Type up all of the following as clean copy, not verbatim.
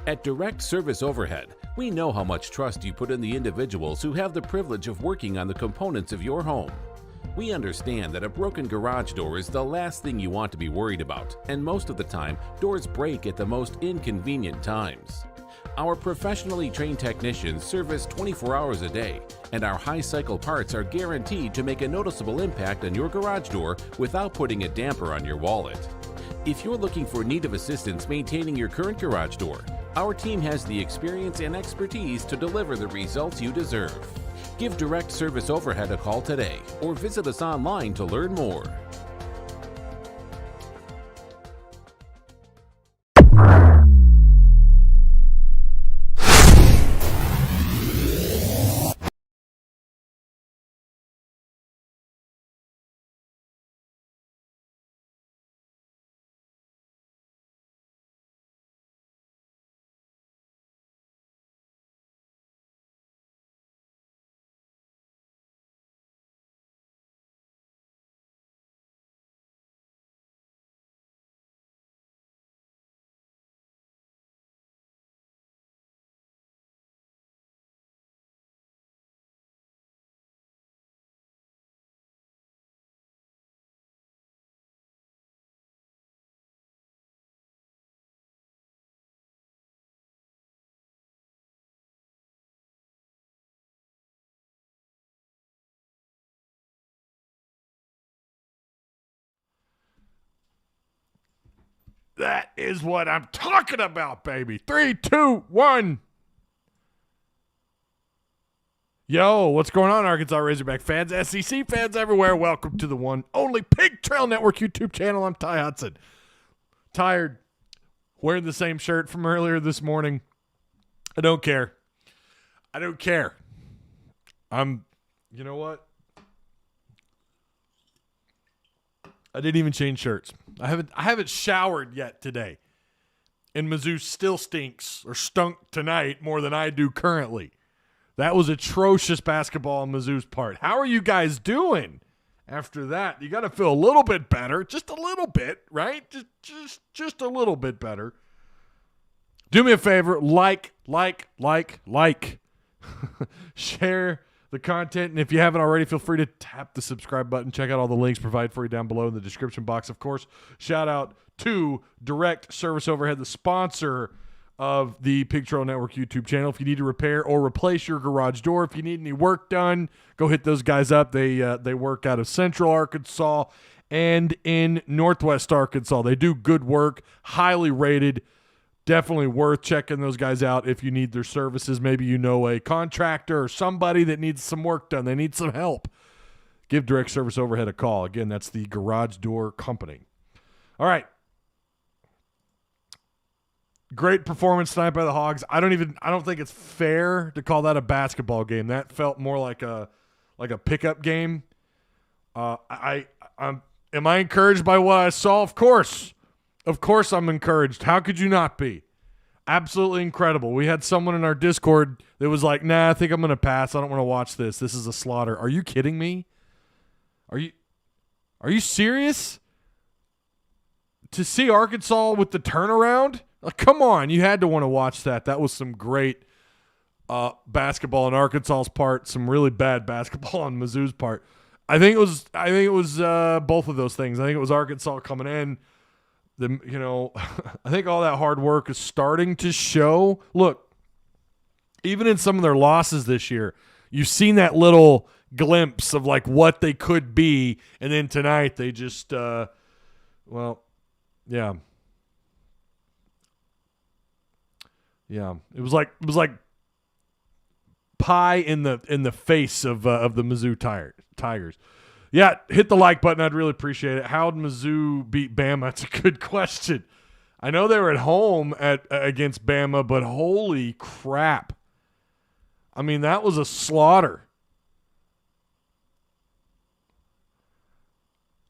At Direct Service Overhead, we know how much trust you put in the individuals who have the privilege of working on the components of your home. We understand that a broken garage door is the last thing you want to be worried about, and most of the time, doors break at the most inconvenient times. Our professionally trained technicians service 24 hours a day, and our high-cycle parts are guaranteed to make a noticeable impact on your garage door without putting a damper on your wallet. If you're looking for need of assistance maintaining your current garage door, our team has the experience and expertise to deliver the results you deserve. Give Direct Service Overhead a call today or visit us online to learn more. That is what I'm talking about, baby. 3, 2, 1. Yo, what's going on, Arkansas Razorback fans, SEC fans everywhere? Welcome to the one only Pig Trail Network YouTube channel. I'm Ty Hudson. Tired, wearing the same shirt from earlier this morning. I don't care. You know what? I didn't even change shirts. I haven't showered yet today. And Mizzou still stunk tonight more than I do currently. That was atrocious basketball on Mizzou's part. How are you guys doing after that? You got to feel a little bit better. Just a little bit, right? Just a little bit better. Do me a favor. Like. Share the content, and if you haven't already, feel free to tap the subscribe button. Check out all the links provided for you down below in the description box. Of course, shout out to Direct Service Overhead, the sponsor of the Pig Trail Network YouTube channel. If you need to repair or replace your garage door, if you need any work done, go hit those guys up. They work out of Central Arkansas and in Northwest Arkansas. They do good work, highly rated. Definitely worth checking those guys out if you need their services. Maybe you know a contractor or somebody that needs some work done. They need some help. Give Direct Service Overhead a call. Again, that's the Garage Door Company. All right. Great performance tonight by the Hogs. I don't think it's fair to call that a basketball game. That felt more like a pickup game. Am I encouraged by what I saw? Of course. Of course I'm encouraged. How could you not be? Absolutely incredible. We had someone in our Discord that was like, nah, I think I'm going to pass. I don't want to watch this. This is a slaughter. Are you kidding me? Are you serious? To see Arkansas with the turnaround? Like, come on. You had to want to watch that. That was some great basketball on Arkansas's part, some really bad basketball on Mizzou's part. I think it was both of those things. I think it was Arkansas coming in. I think all that hard work is starting to show. Look, even in some of their losses this year, you've seen that little glimpse of like what they could be, and then tonight they just, yeah. It was like pie in the face of the Mizzou Tigers. Yeah, hit the like button. I'd really appreciate it. How did Mizzou beat Bama? That's a good question. I know they were at home against Bama, but holy crap. I mean, that was a slaughter.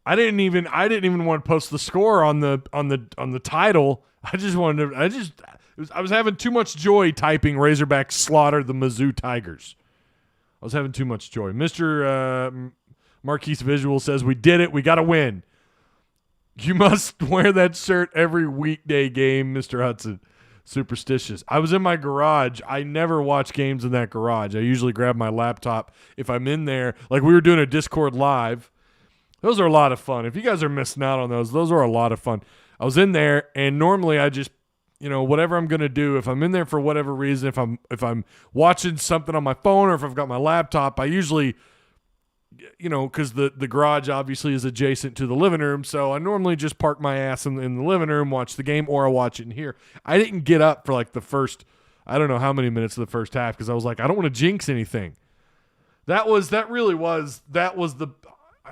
I didn't even want to post the score on the title. I was having too much joy typing Razorbacks slaughter the Mizzou Tigers. I was having too much joy. Mr. Marquise Visual says, we did it. We got to win. You must wear that shirt every weekday game, Mr. Hudson. Superstitious. I was in my garage. I never watch games in that garage. I usually grab my laptop if I'm in there. Like we were doing a Discord live. Those are a lot of fun. If you guys are missing out on those are a lot of fun. I was in there, and normally I just, whatever I'm going to do, if I'm in there for whatever reason, if I'm watching something on my phone or if I've got my laptop, I usually, because the garage obviously is adjacent to the living room, so I normally just park my ass in the living room, watch the game, or I watch it in here. I didn't get up for like the first, I don't know how many minutes of the first half because I was like, I don't want to jinx anything. That was the,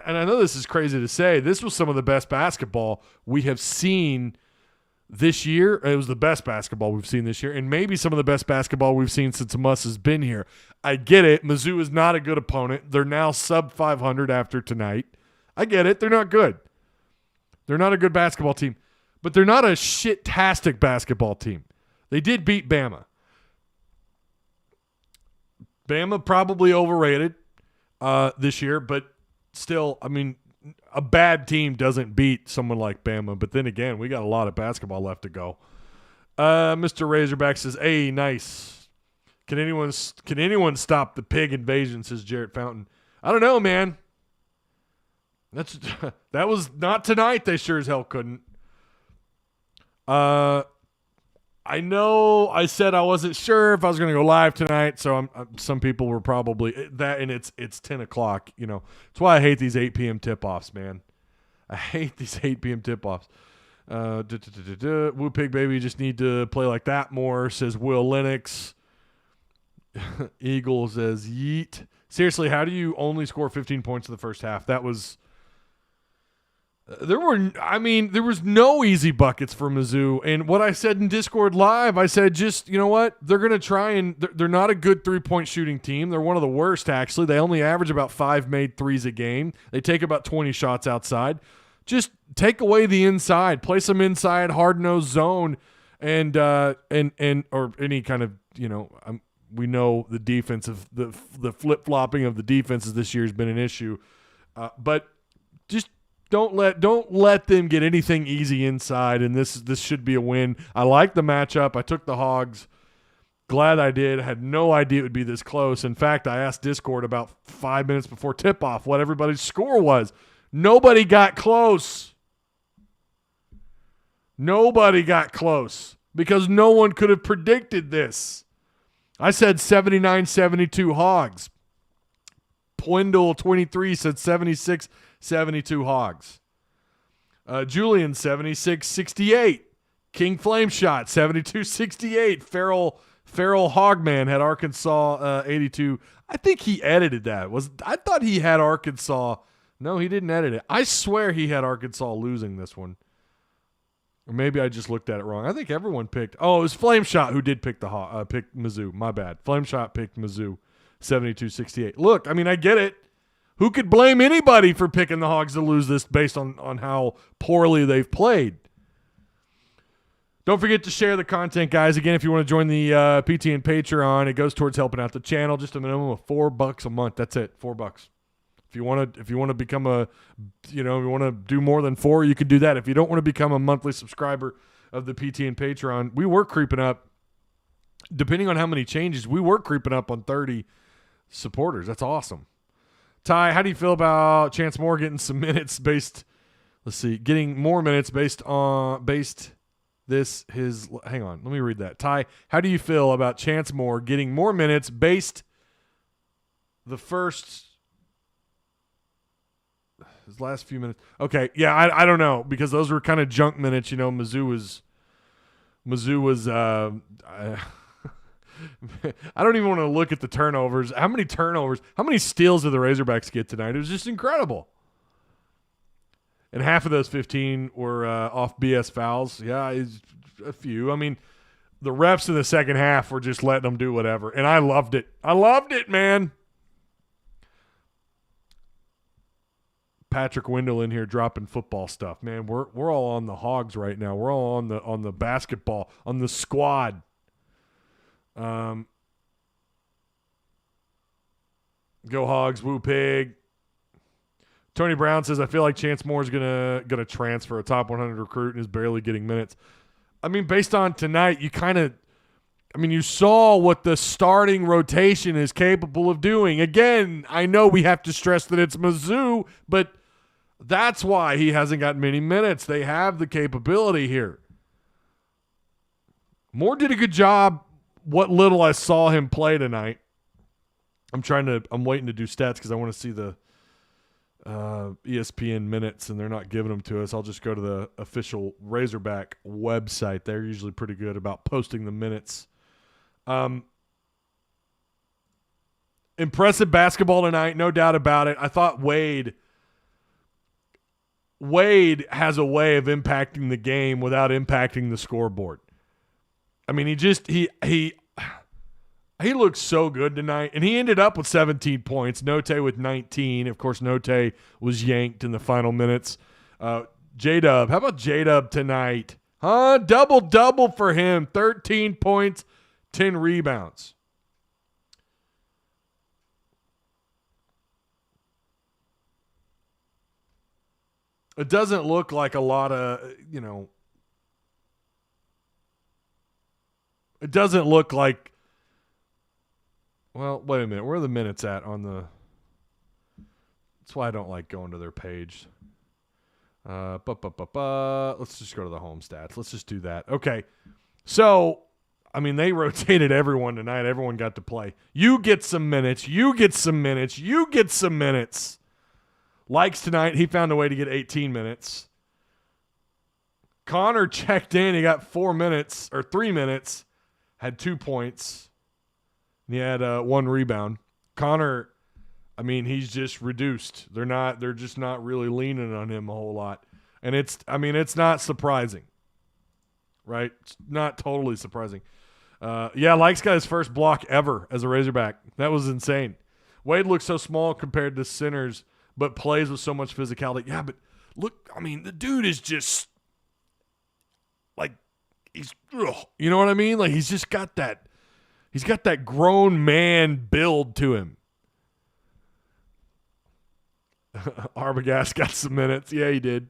and I know this is crazy to say, this was some of the best basketball we have seen this year. It was the best basketball we've seen this year, and maybe some of the best basketball we've seen since Muss has been here. I get it. Mizzou is not a good opponent. They're now sub 500 after tonight. I get it. They're not good. They're not a good basketball team, but they're not a shit-tastic basketball team. They did beat Bama. Bama probably overrated this year, but still, I mean, a bad team doesn't beat someone like Bama. But then again, we got a lot of basketball left to go. Mr. Razorback says, "Hey, nice. Can anyone stop the pig invasion?" Says Jarrett Fountain. I don't know, man. That was not tonight. They sure as hell couldn't. I know I said I wasn't sure if I was going to go live tonight, so some people were probably that, and it's 10 o'clock. That's why I hate these 8 p.m. tip-offs, man. I hate these 8 p.m. tip-offs. Woo Pig Baby just need to play like that more, says Will Lennox. Eagle says yeet. Seriously, how do you only score 15 points in the first half? That was there was no easy buckets for Mizzou. And what I said in Discord Live, I said, just, you know what? They're going to try and they're not a good three-point shooting team. They're one of the worst, actually. They only average about 5 made threes a game. They take about 20 shots outside. Just take away the inside. Play some inside, hard-nosed zone, and or any kind of, we know the defense of the flip-flopping of the defenses this year has been an issue. But just don't let them get anything easy inside, and this should be a win. I like the matchup. I took the Hogs. Glad I did. I had no idea it would be this close. In fact, I asked Discord about 5 minutes before tip-off what everybody's score was. Nobody got close. Nobody got close because no one could have predicted this. I said 79-72 Hogs. Pwindle 23 said 76-72 Hogs. Julian 76-68. King Flame Shot 72-68. Feral Hogman had Arkansas 82. I think he edited that. I thought he had Arkansas. No, he didn't edit it. I swear he had Arkansas losing this one. Or maybe I just looked at it wrong. I think everyone picked. Oh, it was Flame Shot who did pick pick Mizzou. My bad. Flame Shot picked Mizzou 72-68. Look, I mean, I get it. Who could blame anybody for picking the Hogs to lose this based on how poorly they've played? Don't forget to share the content, guys. Again, if you want to join the PTN Patreon, it goes towards helping out the channel. Just a minimum of $4 a month. That's it, $4. If you want to become if you want to do more than 4, you could do that. If you don't want to become a monthly subscriber of the PTN Patreon, we were creeping up. Depending on how many changes, we were creeping up on 30 supporters. That's awesome. Ty, how do you feel about Chance Moore getting some minutes getting more minutes hang on, let me read that. Ty, how do you feel about Chance Moore getting more minutes based his last few minutes? Okay, yeah, I don't know, because those were kind of junk minutes. Mizzou was I don't even want to look at the turnovers. How many steals did the Razorbacks get tonight? It was just incredible. And half of those 15 were off BS fouls. Yeah, a few. I mean, the refs in the second half were just letting them do whatever, and I loved it. I loved it, man. Patrick Wendell in here dropping football stuff. Man, we're all on the Hogs right now. We're all on the basketball, on the squad. Go Hogs, woo pig. Tony Brown says, I feel like Chance Moore is gonna transfer, a top 100 recruit, and is barely getting minutes. I mean, based on tonight, you saw what the starting rotation is capable of doing. Again, I know we have to stress that it's Mizzou, but that's why he hasn't got many minutes. They have the capability here. Moore did a good job what little I saw him play tonight. I'm waiting to do stats because I want to see the ESPN minutes, and they're not giving them to us. I'll just go to the official Razorback website. They're usually pretty good about posting the minutes. Impressive basketball tonight, no doubt about it. I thought Wade has a way of impacting the game without impacting the scoreboard. I mean, he looked so good tonight, and he ended up with 17 points. Note with 19. Of course, Note was yanked in the final minutes. J-Dub, how about J-Dub tonight? Huh? Double-double for him. 13 points, 10 rebounds. It doesn't look like a lot of, it doesn't look like, well, wait a minute. Where are the minutes at on the, that's why I don't like going to their page. Let's just go to the home stats. Let's just do that. Okay. So, I mean, they rotated everyone tonight. Everyone got to play. You get some minutes. You get some minutes. You get some minutes. Likes tonight, he found a way to get 18 minutes. Connor checked in. He got 3 minutes, had 2 points. And he had 1 rebound. Connor, I mean, he's just reduced. They're just not really leaning on him a whole lot. And it's not surprising. Right? It's not totally surprising. Likes got his first block ever as a Razorback. That was insane. Wade looks so small compared to centers, but plays with so much physicality. Yeah, but look, I mean, the dude is just like, you know what I mean? Like, he's got that grown man build to him. Arbogast got some minutes. Yeah, he did.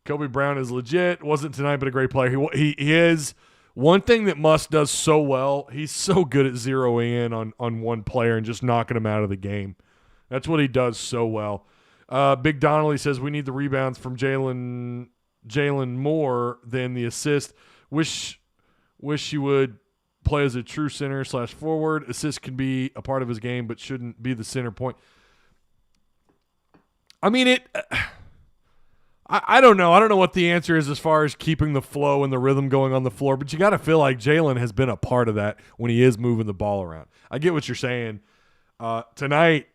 Kobe Brown is legit. Wasn't tonight, but a great player. He is. One thing that Musk does so well, he's so good at zeroing in on one player and just knocking him out of the game. That's what he does so well. Big Donnelly says we need the rebounds from Jalen more than the assist. Wish he would play as a true center / forward. Assist can be a part of his game, but shouldn't be the center point. I mean, I don't know. I don't know what the answer is as far as keeping the flow and the rhythm going on the floor, but you got to feel like Jalen has been a part of that when he is moving the ball around. I get what you're saying. Tonight,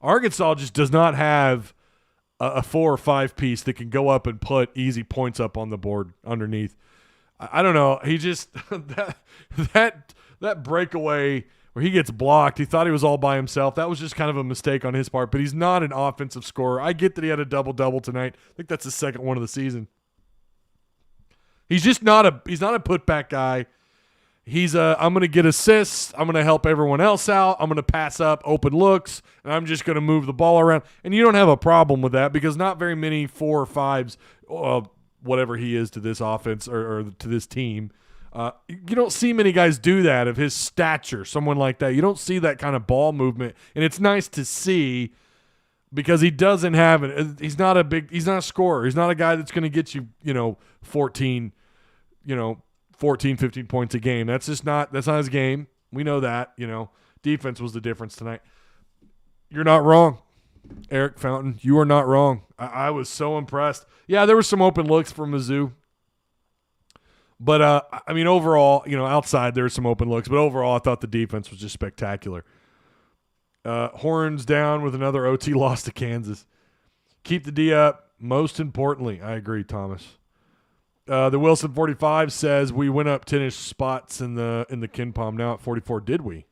Arkansas just does not have a 4 or 5 piece that can go up and put easy points up on the board underneath. I don't know. He just that breakaway where he gets blocked. He thought he was all by himself. That was just kind of a mistake on his part. But he's not an offensive scorer. I get that he had a double tonight. I think that's the second one of the season. He's just not a putback guy. He's I'm going to get assists. I'm going to help everyone else out. I'm going to pass up open looks, and I'm just going to move the ball around. And you don't have a problem with that because not very many 4 or 5s, whatever he is to this offense or to this team. You don't see many guys do that of his stature, someone like that. You don't see that kind of ball movement, and it's nice to see because he doesn't have it. He's not a scorer. He's not a guy that's going to get you, 14, 15 points a game. That's not his game. We know that, Defense was the difference tonight. You're not wrong, Eric Fountain. You are not wrong. I was so impressed. Yeah, there were some open looks for Mizzou. But, overall, outside there were some open looks. But overall, I thought the defense was just spectacular. Horns down with another OT loss to Kansas. Keep the D up. Most importantly, I agree, Thomas. The Wilson 45 says we went up 10-ish spots in the KenPom. Now at 44, did we?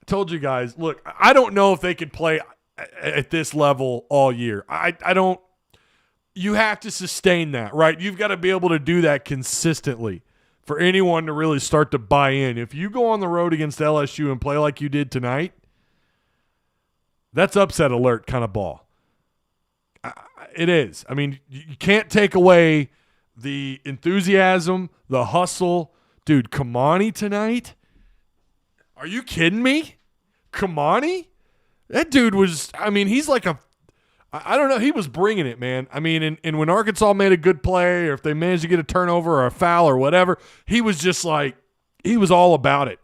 I told you guys, look, I don't know if they could play at this level all year. I don't. You have to sustain that, right? You've got to be able to do that consistently for anyone to really start to buy in. If you go on the road against LSU and play like you did tonight, that's upset alert kind of ball. It is. I mean, you can't take away the enthusiasm, the hustle. Dude, Kamani tonight? Are you kidding me? Kamani? That dude was, I mean, he's like I don't know. He was bringing it, man. I mean, and when Arkansas made a good play or if they managed to get a turnover or a foul or whatever, he was just like, he was all about it.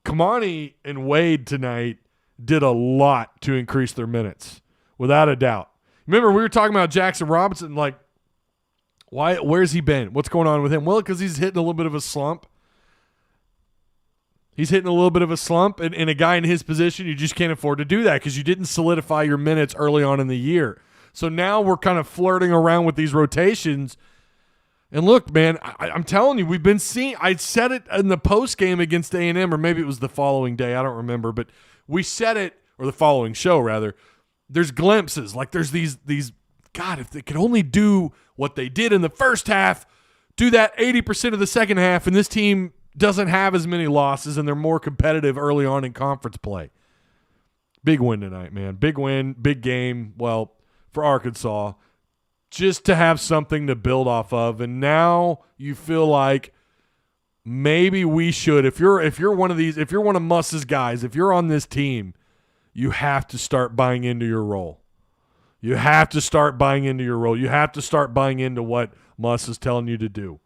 Kamani and Wade tonight did a lot to increase their minutes, without a doubt. Remember, we were talking about Jackson Robinson, like, where's he been? What's going on with him? Well, because he's hitting a little bit of a slump. He's hitting a little bit of a slump, and a guy in his position, you just can't afford to do that because you didn't solidify your minutes early on in the year. So now we're kind of flirting around with these rotations. And look, man, I'm telling you, we've been seeing – I said it in the post game against A&M, or maybe it was the following day. I don't remember. But we said it – or the following show, rather. There's glimpses. Like there's these God, if they could only do what they did in the first half, do that 80% of the second half, and this team – doesn't have as many losses, and they're more competitive early on in conference play. Big win tonight, man. Big win, big game, well, for Arkansas, just to have something to build off of. And now you feel like maybe we should, if you're one of these, if you're one of Muss's guys, if you're on this team, you have to start buying into your role. You have to start buying into your role. You have to start buying into what Muss is telling you to do.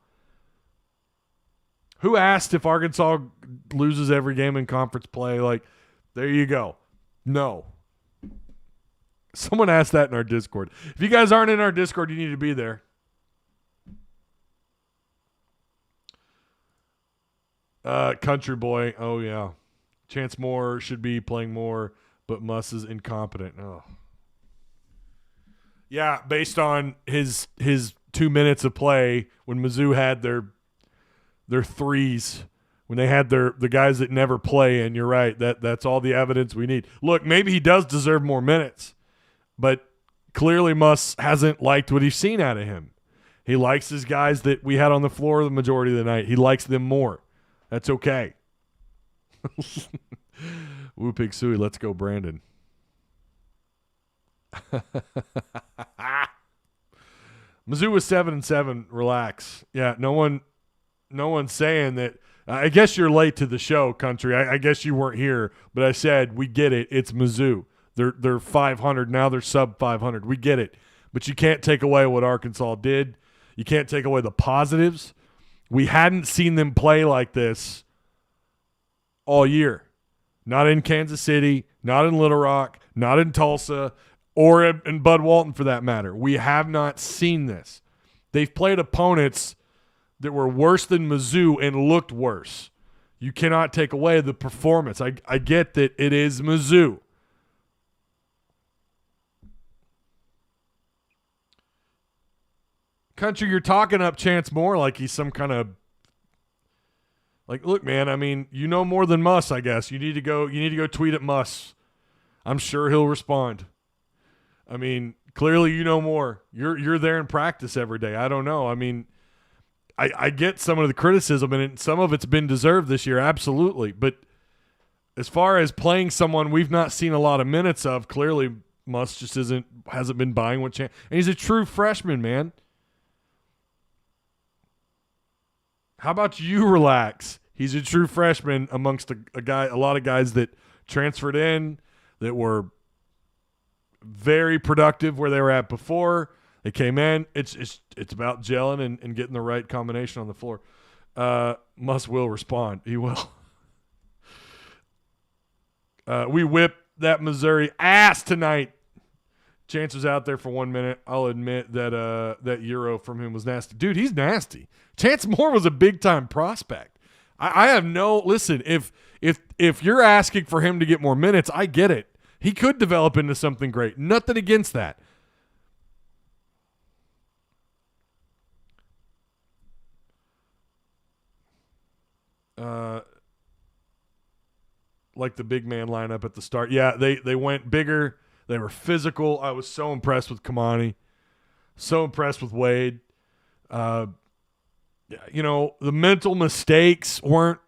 Who asked if Arkansas loses every game in conference play? Like, there you go. No. Someone asked that in our Discord. If you guys aren't in our Discord, you need to be there. Country boy. Oh, yeah. Chance Moore should be playing more, but Muss is incompetent. Oh. Yeah, based on his 2 minutes of play when Mizzou had their threes, when they had the guys that never play, and you're right, that's all the evidence we need. Look, maybe he does deserve more minutes, but clearly Muss hasn't liked what he's seen out of him. He likes his guys that we had on the floor the majority of the night. He likes them more. That's okay. Woo Pig Suey, let's go, Brandon. Mizzou was 7-7. Relax. Yeah, no one's saying that. I guess you're late to the show, Country. I guess you weren't here, but I said we get it. It's Mizzou. They're 500 now. They're sub 500. We get it, but you can't take away what Arkansas did. You can't take away the positives. We hadn't seen them play like this all year. Not in Kansas City, not in Little Rock, not in Tulsa, or in Bud Walton for that matter. We have not seen this. They've played opponents that were worse than Mizzou and looked worse. You cannot take away the performance. I get that it is Mizzou. Country, you're talking up Chance Moore like he's some kind of like, look, man, I mean, you know more than Muss, I guess. You need to go tweet at Muss. I'm sure he'll respond. I mean, clearly you know more. You're there in practice every day. I don't know. I mean, I get some of the criticism, and some of it's been deserved this year, absolutely. But as far as playing someone we've not seen a lot of minutes of, clearly Muss just hasn't been buying what chance. And he's a true freshman, man. How about you relax? He's a true freshman amongst a lot of guys that transferred in that were very productive where they were at before. They came in. It's about gelling and getting the right combination on the floor. Muss will respond. He will. We whipped that Missouri ass tonight. Chance was out there for 1 minute. I'll admit that that Euro from him was nasty. Dude, he's nasty. Chance Moore was a big-time prospect. I have no – listen, if you're asking for him to get more minutes, I get it. He could develop into something great. Nothing against that. Like the big man lineup at the start. Yeah, they went bigger. They were physical. I was so impressed with Kamani. So impressed with Wade. You know, the mental mistakes weren't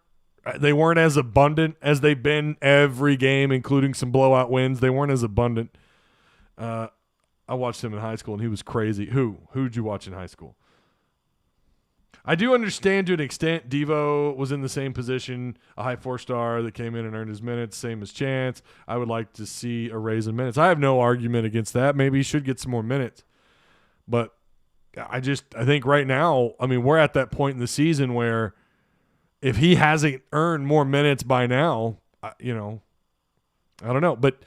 as abundant as they've been every game, including some blowout wins. They weren't as abundant. I watched him in high school, and he was crazy. Who'd you watch in high school? I do understand to an extent Devo was in the same position, a high 4-star that came in and earned his minutes, same as Chance. I would like to see a raise in minutes. I have no argument against that. Maybe he should get some more minutes. But I think right now, I mean, we're at that point in the season where if he hasn't earned more minutes by now, I don't know. But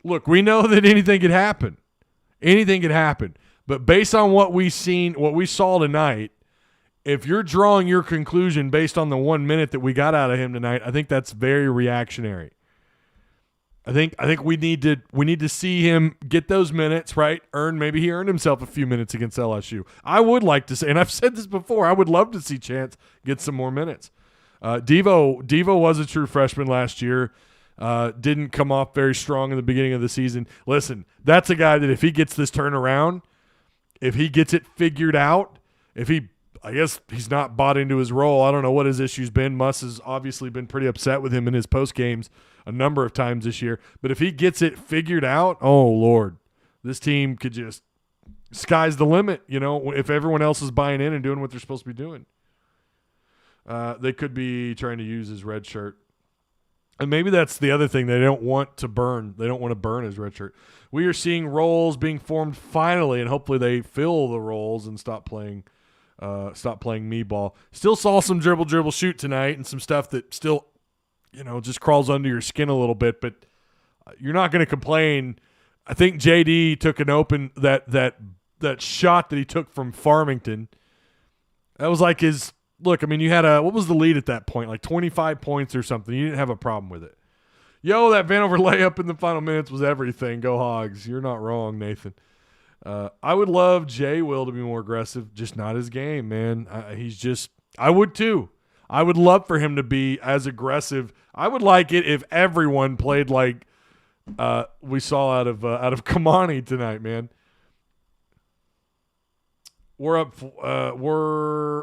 look, we know that anything could happen. Anything could happen. But based on what we saw tonight, if you're drawing your conclusion based on the 1 minute that we got out of him tonight, I think that's very reactionary. I think we need to see him get those minutes, right? Maybe he earned himself a few minutes against LSU. I would like to say, and I've said this before, I would love to see Chance get some more minutes. Devo was a true freshman last year. Didn't come off very strong in the beginning of the season. Listen, that's a guy that if he gets this turnaround, if he gets it figured out, I guess he's not bought into his role. I don't know what his issue's been. Muss has obviously been pretty upset with him in his post games a number of times this year. But if he gets it figured out, oh Lord, this team could just sky's the limit. If everyone else is buying in and doing what they're supposed to be doing, they could be trying to use his red shirt. And maybe that's the other thing they don't want to burn. They don't want to burn his red shirt. We are seeing roles being formed finally, and hopefully they fill the roles and stop playing me ball. Still saw some dribble shoot tonight and some stuff that still, just crawls under your skin a little bit. But you're not going to complain. I think JD took an open that shot that he took from Farmington. That was like his. Look, I mean, you had what was the lead at that point? Like 25 points or something. You didn't have a problem with it. That Vanover layup in the final minutes was everything. Go Hogs. You're not wrong, Nathan. I would love Jay Will to be more aggressive, just not his game, man. I would too. I would love for him to be as aggressive. I would like it if everyone played like we saw out of Kamani tonight, man. We're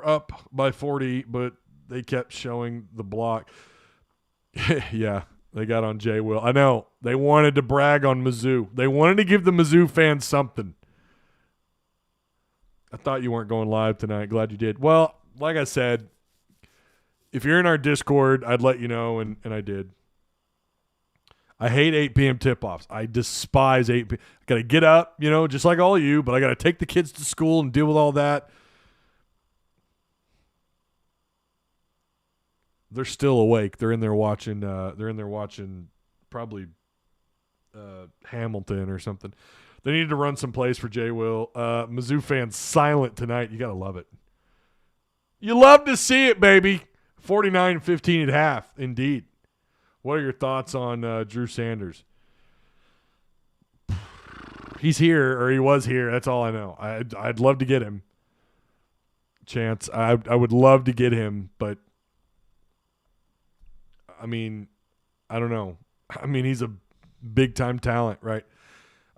up by 40, but they kept showing the block. Yeah, they got on Jay Will. I know. They wanted to brag on Mizzou. They wanted to give the Mizzou fans something. I thought you weren't going live tonight. Glad you did. Well, like I said, if you're in our Discord, I'd let you know, and I did. I hate 8 p.m. tip-offs. I despise 8 p.m. I got to get up, just like all of you, but I got to take the kids to school and deal with all that. They're still awake. They're in there watching probably Hamilton or something. They needed to run some plays for Jay Will. Mizzou fans silent tonight. You got to love it. You love to see it, baby. 49-15 at half, indeed. What are your thoughts on Drew Sanders? He's here, or he was here. That's all I know. I'd love to get him. Chance. I would love to get him, but I mean, I don't know. I mean, he's a big-time talent, right?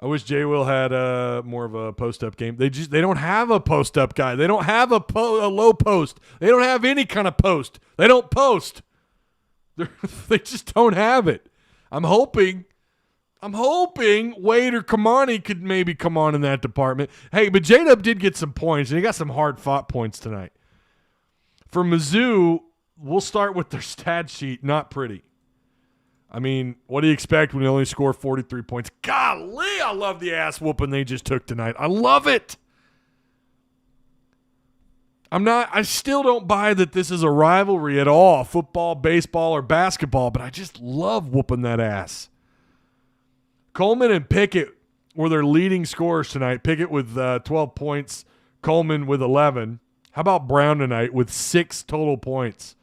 I wish Jay Will had more of a post-up game. They don't have a post-up guy. They don't have a low post. They don't have any kind of post. They don't post. They just don't have it. I'm hoping Wade or Kamani could maybe come on in that department. Hey, but J-Dub did get some points, and he got some hard-fought points tonight. For Mizzou, we'll start with their stat sheet. Not pretty. I mean, what do you expect when you only score 43 points? Golly, I love the ass whooping they just took tonight. I love it. I still don't buy that this is a rivalry at all, football, baseball, or basketball, but I just love whooping that ass. Coleman and Pickett were their leading scorers tonight. Pickett with 12 points, Coleman with 11. How about Brown tonight with 6 total points?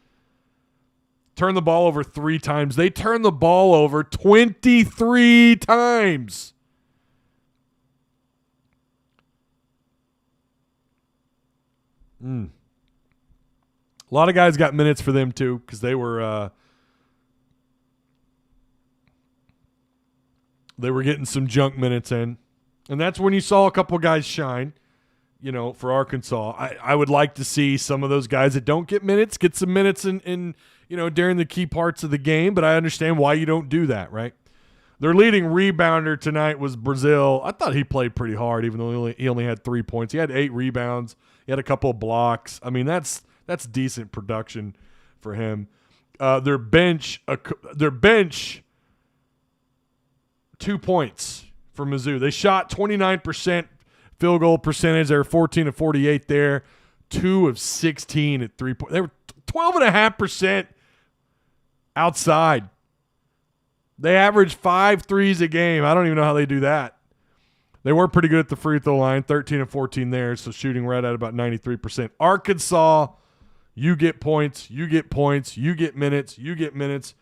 Turned the ball over 3 times. They turned the ball over 23 times. A lot of guys got minutes for them too because they were getting some junk minutes in, and that's when you saw a couple guys shine. For Arkansas, I would like to see some of those guys that don't get minutes get some minutes in during the key parts of the game. But I understand why you don't do that, right? Their leading rebounder tonight was Brazil. I thought he played pretty hard, even though he only had 3 points. He had 8 rebounds. He had a couple of blocks. I mean, that's decent production for him. Their bench, 2 points for Mizzou. They shot 29% field goal percentage. They were 14 of 48 there. 2 of 16 at 3 points. They were 12.5% outside. They averaged 5 threes a game. I don't even know how they do that. They were pretty good at the free throw line, 13 and 14 there, so shooting right at about 93%. Arkansas, you get points, you get points, you get minutes, you get minutes.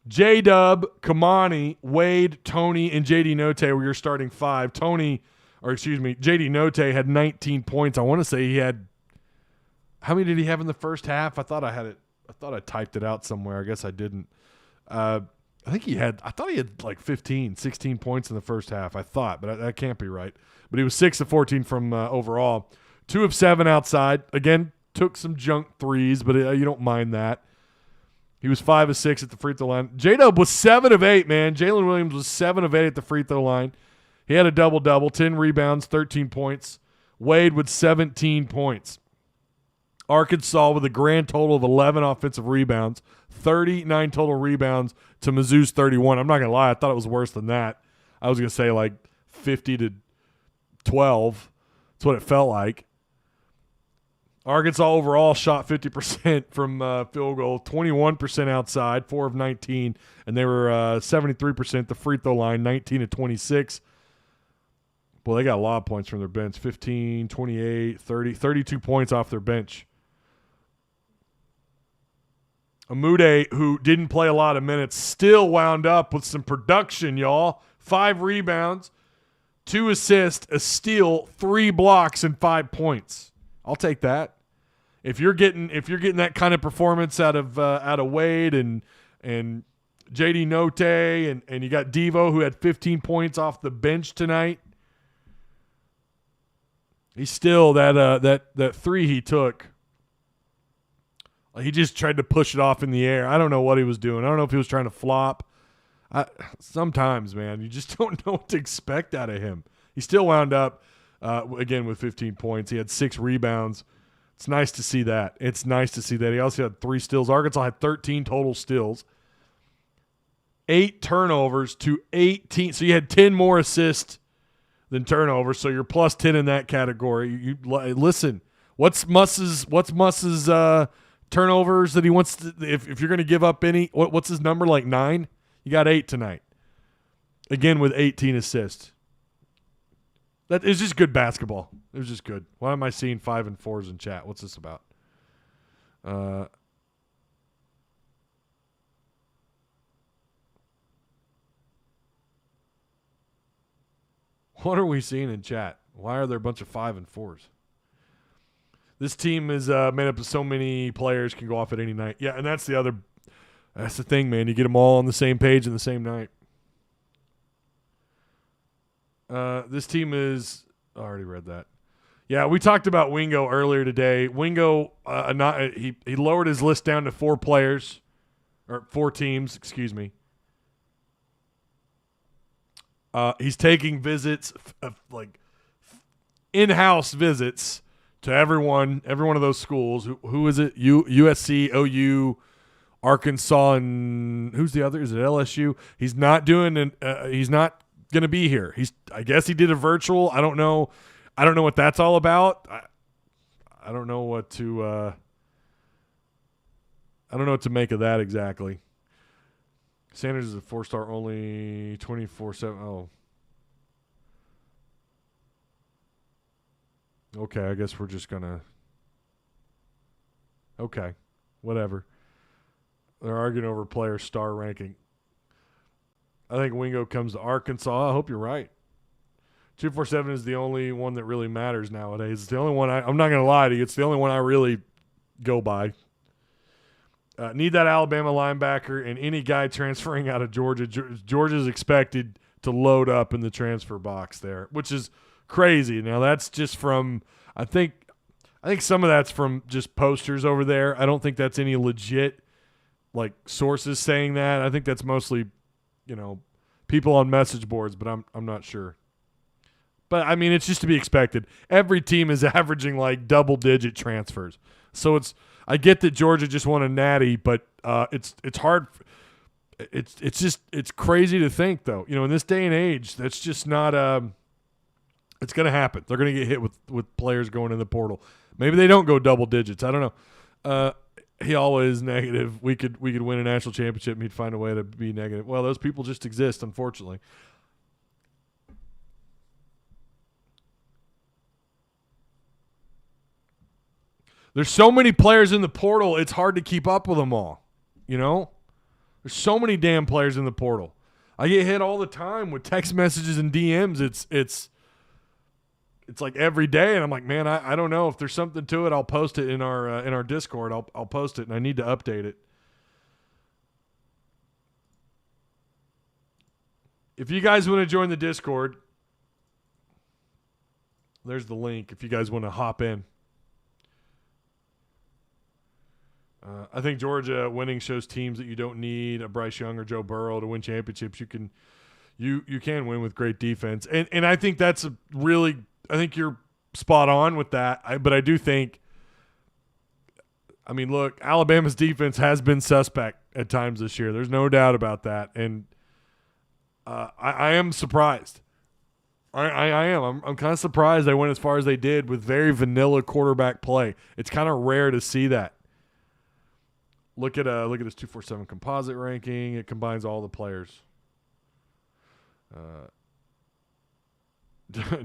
J-Dub, Kamani, Wade, Tony, and J.D. Note were your starting 5. J.D. Note had 19 points. I want to say he had – how many did he have in the first half? I thought I typed it out somewhere. I guess I didn't. I thought he had like 15, 16 points in the first half. I thought, but that can't be right. But he was 6 of 14 from overall. 2 of 7 outside. Again, took some junk threes, but you don't mind that. He was 5 of 6 at the free throw line. J-Dub was 7 of 8, man. Jalen Williams was 7 of 8 at the free throw line. He had a double-double, 10 rebounds, 13 points. Wade with 17 points. Arkansas with a grand total of 11 offensive rebounds, 39 total rebounds to Mizzou's 31. I'm not going to lie. I thought it was worse than that. I was going to say like 50 to 12. That's what it felt like. Arkansas overall shot 50% from field goal, 21% outside, 4 of 19, and they were 73% at the free throw line, 19 of 26. Well, they got a lot of points from their bench, 15, 28, 30, 32 points off their bench. Amude, who didn't play a lot of minutes, still wound up with some production, y'all. 5 rebounds, 2 assists, a steal, 3 blocks, and 5 points. I'll take that. If you're getting that kind of performance out of Wade and JD Note and you got Devo, who had 15 points off the bench tonight, he's still that 3 he took. He just tried to push it off in the air. I don't know what he was doing. I don't know if he was trying to flop. Sometimes, man, you just don't know what to expect out of him. He still wound up, again, with 15 points. He had 6 rebounds. It's nice to see that. He also had 3 steals. Arkansas had 13 total steals. 8 turnovers to 18. So you had 10 more assists than turnovers. So you're plus 10 in that category. Listen, what's Muss's turnovers that he wants to, if you're going to give up any, what's his number, like 9? You got 8 tonight. Again with 18 assists. That is just good basketball. It was just good. Why am I seeing 5 and 4s in chat? What's this about? What are we seeing in chat? Why are there a bunch of 5 and 4s? This team is made up of so many players can go off at any night. Yeah, and that's the thing, man. You get them all on the same page in the same night. This team is – I already read that. Yeah, we talked about Wingo earlier today. Wingo, he lowered his list down to 4 players – or 4 teams, excuse me. He's taking visits, like in-house visits to every one of those schools. Who is it? USC, OU, Arkansas, and who's the other? Is it LSU? He's not doing he's not going to be here. I guess he did a virtual. I don't know what that's all about. I don't know what to make of that exactly. Sanders is a 4-star only, 24/7. Oh. Okay, I guess we're just going to. Okay, whatever. They're arguing over player star ranking. I think Wingo comes to Arkansas. I hope you're right. 247 is the only one that really matters nowadays. It's the only one I'm not going to lie to you. It's the only one I really go by. Need that Alabama linebacker and any guy transferring out of Georgia. Georgia's expected to load up in the transfer box there, which is crazy. Now that's just from I think some of that's from just posters over there. I don't think that's any legit like sources saying that. I think that's mostly people on message boards, but I'm not sure. But I mean, it's just to be expected. Every team is averaging like double-digit transfers, so I get that Georgia just won a natty, but it's hard. It's crazy to think though. In this day and age, that's just not. It's going to happen. They're going to get hit with players going in the portal. Maybe they don't go double digits. I don't know. He always negative. We could win a national championship and he'd find a way to be negative. Well, those people just exist, unfortunately. There's so many players in the portal, it's hard to keep up with them all. There's so many damn players in the portal. I get hit all the time with text messages and DMs. It's like every day, and I'm like, man, I don't know if there's something to it. I'll post it in our Discord. I'll post it, and I need to update it. If you guys want to join the Discord, there's the link. If you guys want to hop in, I think Georgia winning shows teams that you don't need a Bryce Young or Joe Burrow to win championships. You can win with great defense, and I think that's I think you're spot on with that. But I do think, I mean, look, Alabama's defense has been suspect at times this year. There's no doubt about that. And I am surprised. I am. I'm kind of surprised they went as far as they did with very vanilla quarterback play. It's kind of rare to see that. Look at his 247 composite ranking. It combines all the players.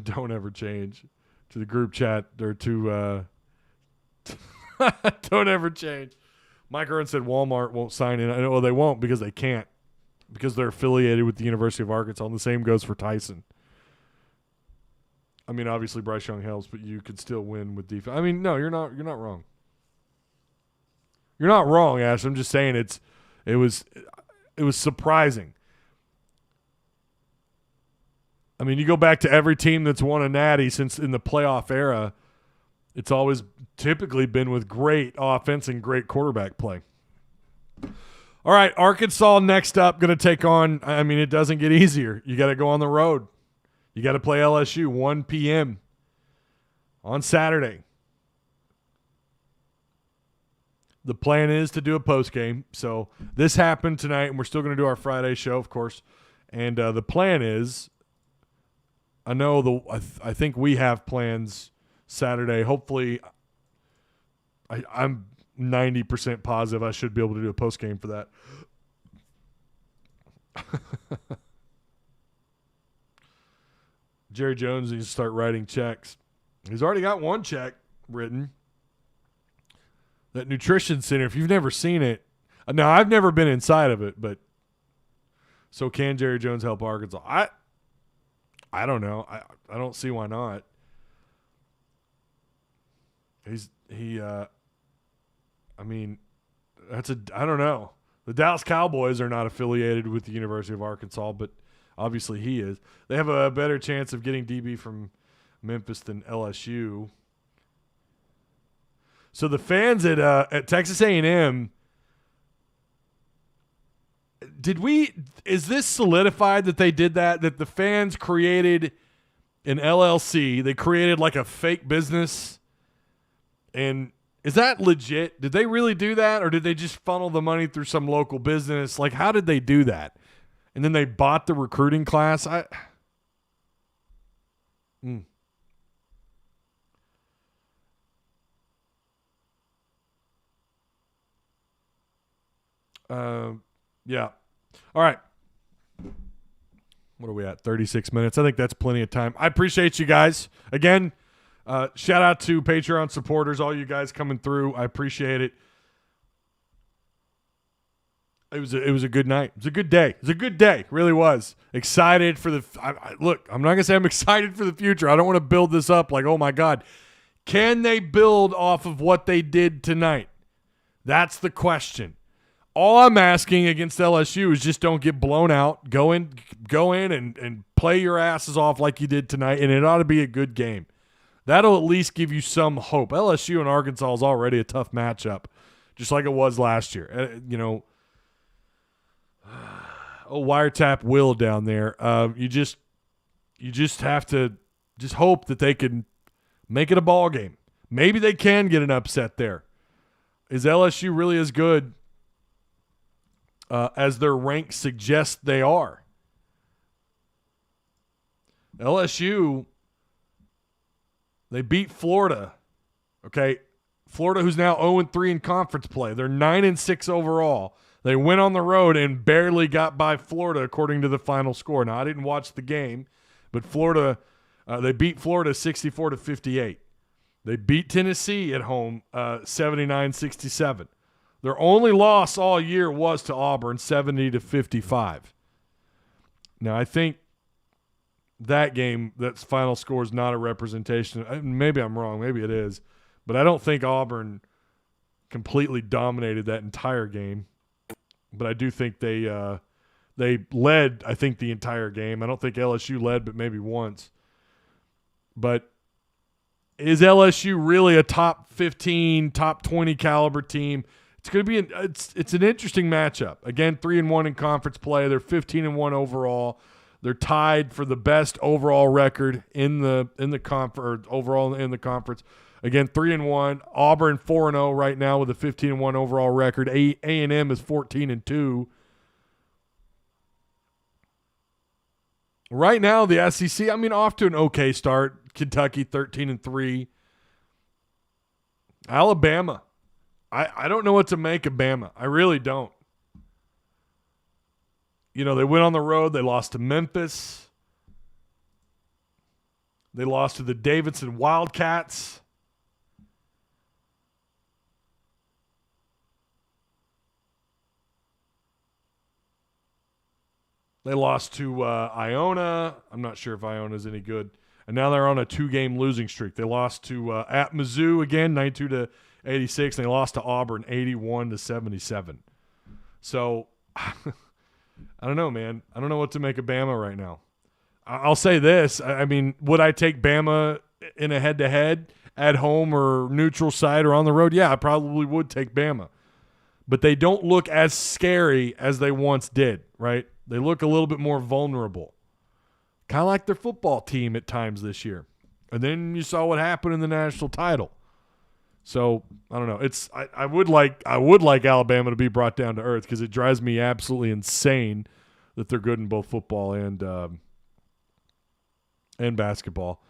Don't ever change to the group chat or to don't ever change. Mike Earn said Walmart won't sign in. Well, they won't because they can't, because they're affiliated with the University of Arkansas, and the same goes for Tyson. I mean, obviously Bryce Young helps, but you could still win with defense. I mean, no, you're not wrong. You're not wrong, Ash. I'm just saying it was surprising. I mean, you go back to every team that's won a natty since in the playoff era, it's always typically been with great offense and great quarterback play. All right, Arkansas next up, going to take on, I mean, it doesn't get easier. You got to go on the road. You got to play LSU 1 p.m. on Saturday. The plan is to do a post game. So this happened tonight, and we're still going to do our Friday show, of course. And the plan is, I know I think we have plans Saturday. Hopefully, I'm 90% positive I should be able to do a post game for that. Jerry Jones needs to start writing checks. He's already got one check written. That nutrition center, if you've never seen it, now I've never been inside of it, but so can Jerry Jones help Arkansas? I don't know. I don't see why not. I mean, I don't know. The Dallas Cowboys are not affiliated with the University of Arkansas, but obviously he is. They have a better chance of getting DB from Memphis than LSU. So the fans at Texas A&M, is this solidified that they did that the fans created an LLC? They created like a fake business, and is that legit? Did they really do that, or did they just funnel the money through some local business? Like, how did they do that? And then they bought the recruiting class? Yeah. All right. What are we at? 36 minutes. I think that's plenty of time. I appreciate you guys. Again, shout out to Patreon supporters, all you guys coming through. I appreciate it. It was a good night. It was a good day. It was a good day. It really was. Excited for look, I'm not going to say I'm excited for the future. I don't want to build this up like, oh my God. Can they build off of what they did tonight? That's the question. All I'm asking against LSU is just don't get blown out. Go in and play your asses off like you did tonight, and it ought to be a good game. That'll at least give you some hope. LSU and Arkansas is already a tough matchup, just like it was last year. wiretap Will down there. You just have to just hope that they can make it a ball game. Maybe they can get an upset there. Is LSU really as good as their rank suggests they are? LSU, they beat Florida. Okay, Florida, who's now 0-3 in conference play. They're 9-6 overall. They went on the road and barely got by Florida, according to the final score. Now, I didn't watch the game, but Florida, they beat Florida 64-58. They beat Tennessee at home 79-67. Their only loss all year was to Auburn 70-55. Now, I think that game, that final score is not a representation. Maybe I'm wrong. Maybe it is. But I don't think Auburn completely dominated that entire game. But I do think they led, I think, the entire game. I don't think LSU led, but maybe once. But is LSU really a top 15, top 20 caliber team? It's going to be it's an interesting matchup. Again, 3-1 in conference play. They're 15-1 overall. They're tied for the best overall record in the conference, overall in the conference. Again, 3-1. Auburn 4-0 right now with a 15-1 overall record. A&M is 14-2. Right now, the SEC, off to an okay start. Kentucky 13-3. Alabama. I don't know what to make of Bama. I really don't. They went on the road. They lost to Memphis. They lost to the Davidson Wildcats. They lost to Iona. I'm not sure if Iona's any good. And now they're on a 2-game losing streak. They lost to at Mizzou again, 92-86. And they lost to Auburn, 81-77. So I don't know, man. I don't know what to make of Bama right now. I'll say this. Would I take Bama in a head-to-head at home or neutral site or on the road? Yeah, I probably would take Bama. But they don't look as scary as they once did, right? They look a little bit more vulnerable. Kind of like their football team at times this year. And then you saw what happened in the national title. So, I don't know. I would like Alabama to be brought down to earth because it drives me absolutely insane that they're good in both football and basketball.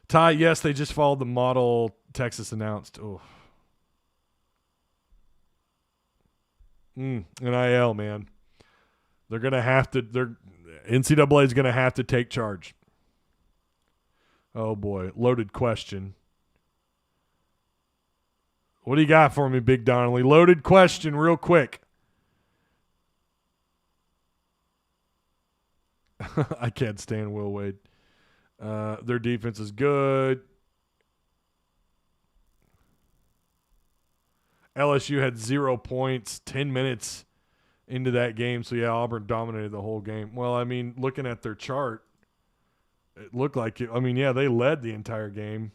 Ty, yes, they just followed the model Texas announced. Oh. NIL, man. They're going to have to NCAA is going to have to take charge. Oh boy, loaded question. What do you got for me, Big Donnelly? Loaded question real quick. I can't stand Will Wade. Their defense is good. LSU had 0 points, 10 minutes into that game. So, yeah, Auburn dominated the whole game. Well, looking at their chart, it looked like it. They led the entire game.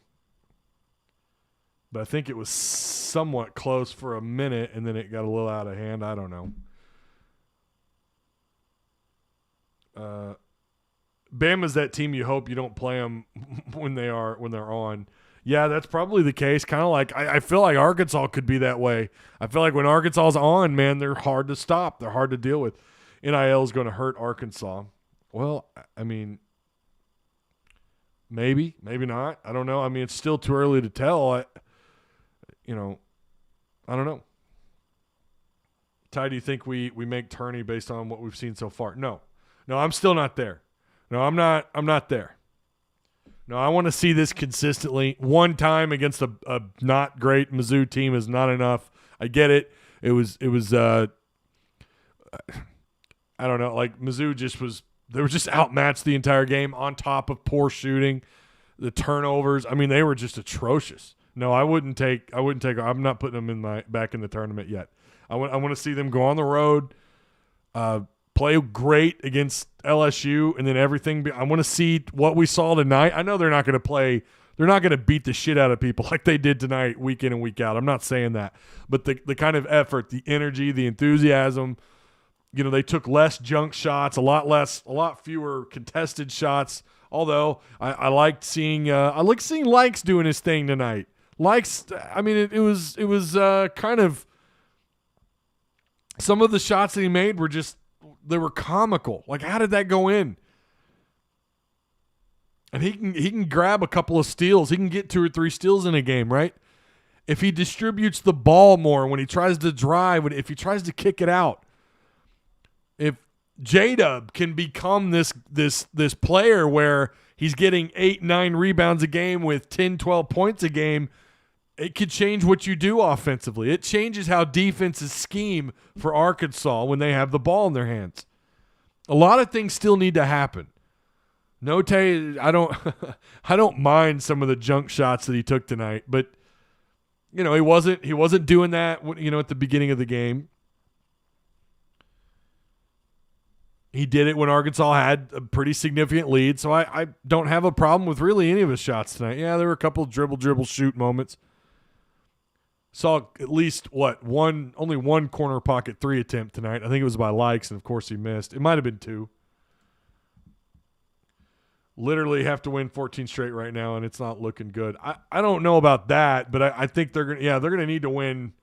But I think it was somewhat close for a minute, and then it got a little out of hand. I don't know. Bama's that team you hope you don't play them when they're on. Yeah, that's probably the case. Kind of like I feel like Arkansas could be that way. I feel like when Arkansas's on, man, they're hard to stop. They're hard to deal with. NIL is going to hurt Arkansas. Well, maybe not. I don't know. It's still too early to tell. I don't know. Ty, do you think we make tourney based on what we've seen so far? No, I'm still not there. No, I'm not there. No, I want to see this consistently. One time against a not great Mizzou team is not enough. I get it. It was I don't know, like Mizzou they were just outmatched the entire game on top of poor shooting, the turnovers. They were just atrocious. No, I wouldn't take I'm not putting them back in the tournament yet. I want to see them go on the road, play great against LSU, and then everything. I want to see what we saw tonight. I know they're not going to beat the shit out of people like they did tonight, week in and week out. I'm not saying that. But the kind of effort, the energy, the enthusiasm, They took less junk shots, a lot fewer contested shots. Although I liked seeing Likes doing his thing tonight. Likes, I mean, it was kind of, some of the shots that he made they were comical. Like, how did that go in? And he can grab a couple of steals. He can get 2 or 3 steals in a game, right? If he distributes the ball more, when he tries to drive, if he tries to kick it out, if J-Dub can become this player where he's getting 8-9 rebounds a game with 10-12 points a game, it could change what you do offensively. It changes how defenses scheme for Arkansas when they have the ball in their hands. A lot of things still need to happen. Note, I don't mind some of the junk shots that he took tonight, but he wasn't doing that at the beginning of the game. He did it when Arkansas had a pretty significant lead, so I don't have a problem with really any of his shots tonight. Yeah, there were a couple of dribble, shoot moments. Saw at least, only one corner pocket 3 attempt tonight. I think it was by Likes, and of course he missed. It might have been 2. Literally have to win 14 straight right now, and it's not looking good. I don't know about that, but I think they're gonna need to win.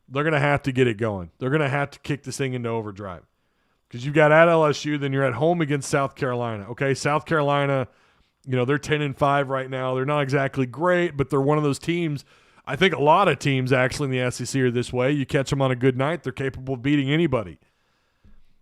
They're gonna have to get it going. They're gonna have to kick this thing into overdrive. Because you've got at LSU, then you're at home against South Carolina. Okay, South Carolina, they're 10-5 right now. They're not exactly great, but they're one of those teams. I think a lot of teams actually in the SEC are this way. You catch them on a good night, they're capable of beating anybody.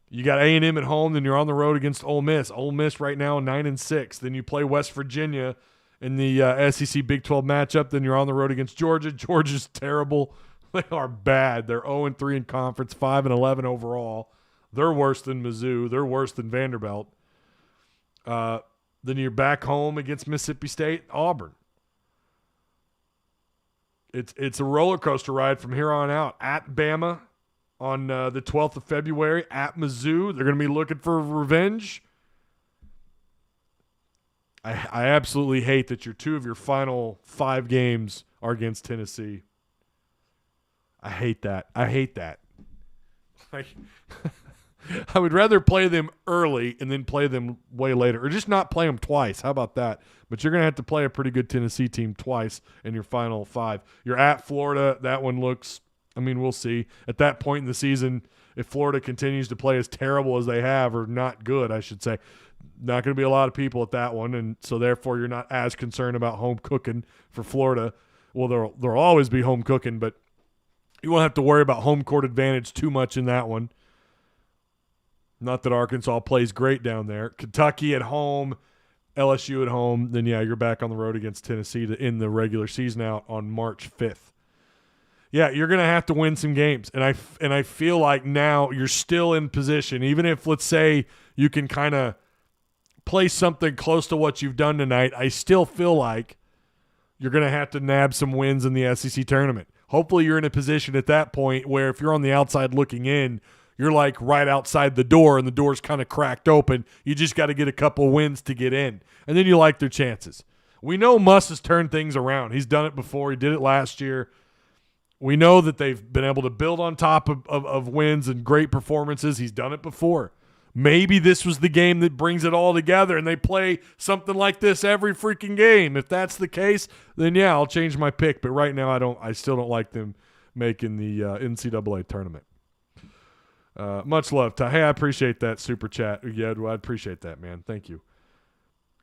You got A&M at home, then you're on the road against Ole Miss. Ole Miss right now 9-6. Then you play West Virginia in the SEC Big 12 matchup. Then you're on the road against Georgia. Georgia's terrible. They are bad. They're 0-3 in conference, 5-11 overall. They're worse than Mizzou. They're worse than Vanderbilt. Then you're back home against Mississippi State, Auburn. It's a roller coaster ride from here on out. At Bama on the 12th of February, at Mizzou. They're going to be looking for revenge. I absolutely hate that 2 of your final 5 games are against Tennessee. I hate that. I would rather play them early and then play them way later, or just not play them twice. How about that? But you're going to have to play a pretty good Tennessee team twice in your final 5. You're at Florida. That one looks, we'll see. At that point in the season, if Florida continues to play as terrible as they have, or not good, I should say, not going to be a lot of people at that one, and so therefore you're not as concerned about home cooking for Florida. Well, there'll always be home cooking, but you won't have to worry about home court advantage too much in that one. Not that Arkansas plays great down there. Kentucky at home, LSU at home. Then, you're back on the road against Tennessee to end the regular season out on March 5th. Yeah, you're going to have to win some games. And I feel like now you're still in position. Even if, let's say, you can kind of play something close to what you've done tonight, I still feel like you're going to have to nab some wins in the SEC tournament. Hopefully you're in a position at that point where if you're on the outside looking in, you're like right outside the door and the door's kind of cracked open. You just got to get a couple wins to get in. And then you like their chances. We know Muss has turned things around. He's done it before. He did it last year. We know that they've been able to build on top of wins and great performances. He's done it before. Maybe this was the game that brings it all together and they play something like this every freaking game. If that's the case, then I'll change my pick. But right now I still don't like them making the NCAA tournament. Much love. Hey, I appreciate that super chat. Yeah, I appreciate that, man. Thank you.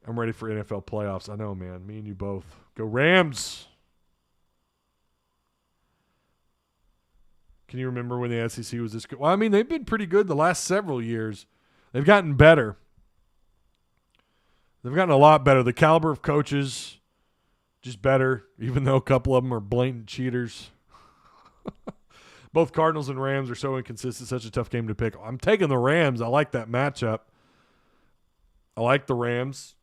I'm ready for NFL playoffs. I know, man. Me and you both. Go Rams. Can you remember when the SEC was this good? Well, they've been pretty good the last several years. They've gotten better. They've gotten a lot better. The caliber of coaches, just better, even though a couple of them are blatant cheaters. Both Cardinals and Rams are so inconsistent, such a tough game to pick. I'm taking the Rams. I like that matchup. I like the Rams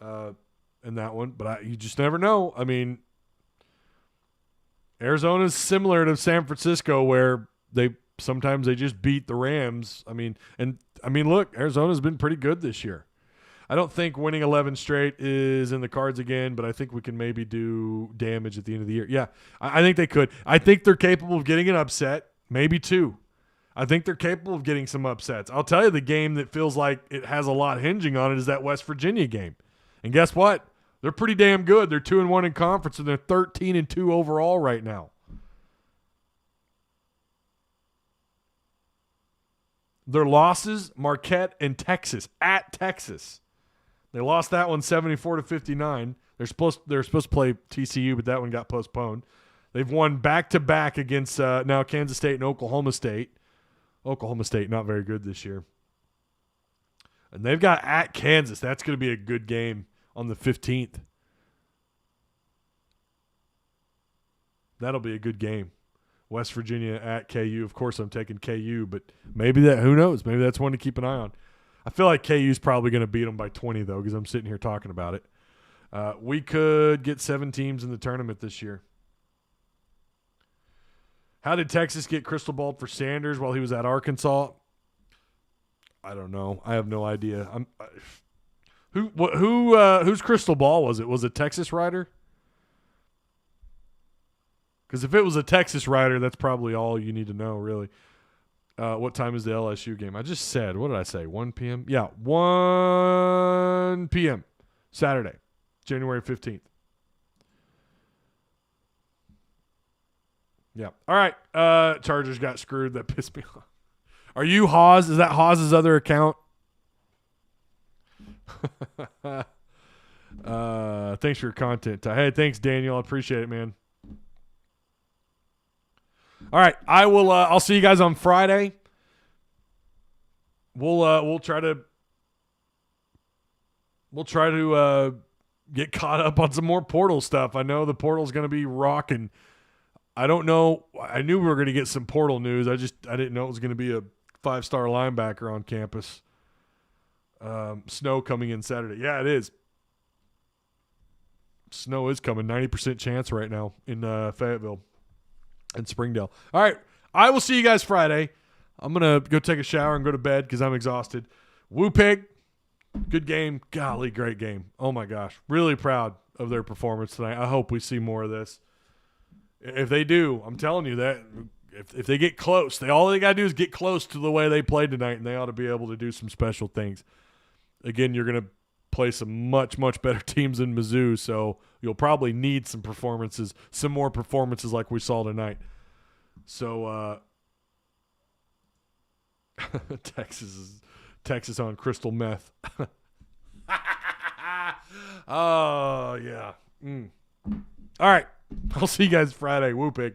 in that one, but you just never know. Arizona's similar to San Francisco where sometimes they just beat the Rams. Look, Arizona's been pretty good this year. I don't think winning 11 straight is in the cards again, but I think we can maybe do damage at the end of the year. Yeah, I think they could. I think they're capable of getting an upset, maybe 2. I think they're capable of getting some upsets. I'll tell you, the game that feels like it has a lot hinging on it is that West Virginia game. And guess what? They're pretty damn good. They're 2-1 in conference, and they're 13-2 overall right now. Their losses, Marquette and Texas, at Texas. They lost that one 74-59. They're supposed to play TCU, but that one got postponed. They've won back-to-back against now Kansas State and Oklahoma State. Oklahoma State not very good this year. And they've got at Kansas. That's going to be a good game on the 15th. That'll be a good game. West Virginia at KU. Of course, I'm taking KU, but maybe that, who knows? Maybe that's one to keep an eye on. I feel like KU's probably going to beat them by 20, though, because I'm sitting here talking about it. We could get 7 teams in the tournament this year. How did Texas get crystal balled for Sanders while he was at Arkansas? I don't know. I have no idea. Whose crystal ball was it? Was it Texas Rider? Because if it was a Texas Rider, that's probably all you need to know, really. What time is the LSU game? I just said, what did I say, 1 p.m.? Yeah, 1 p.m. Saturday, January 15th. Yeah. All right. Chargers got screwed. That pissed me off. Are you Haas? Is that Haas's other account? Thanks for your content. Hey, thanks, Daniel. I appreciate it, man. All right, I will. I'll see you guys on Friday. We'll try to get caught up on some more portal stuff. I know the portal's going to be rocking. I don't know. I knew we were going to get some portal news. I didn't know it was going to be a 5-star linebacker on campus. Snow coming in Saturday. Yeah, it is. Snow is coming. 90% chance right now in Fayetteville and Springdale. All right. I will see you guys Friday. I'm going to go take a shower and go to bed because I'm exhausted. Woo Pig, good game. Golly, great game. Oh, my gosh. Really proud of their performance tonight. I hope we see more of this. If they do, I'm telling you that if they get close, all they got to do is get close to the way they played tonight, and they ought to be able to do some special things. Again, you're going to play some much, much better teams than Mizzou, so you'll probably need some more performances like we saw tonight. So Texas on crystal meth. Oh, yeah. All right. I'll see you guys Friday. Woo Pig.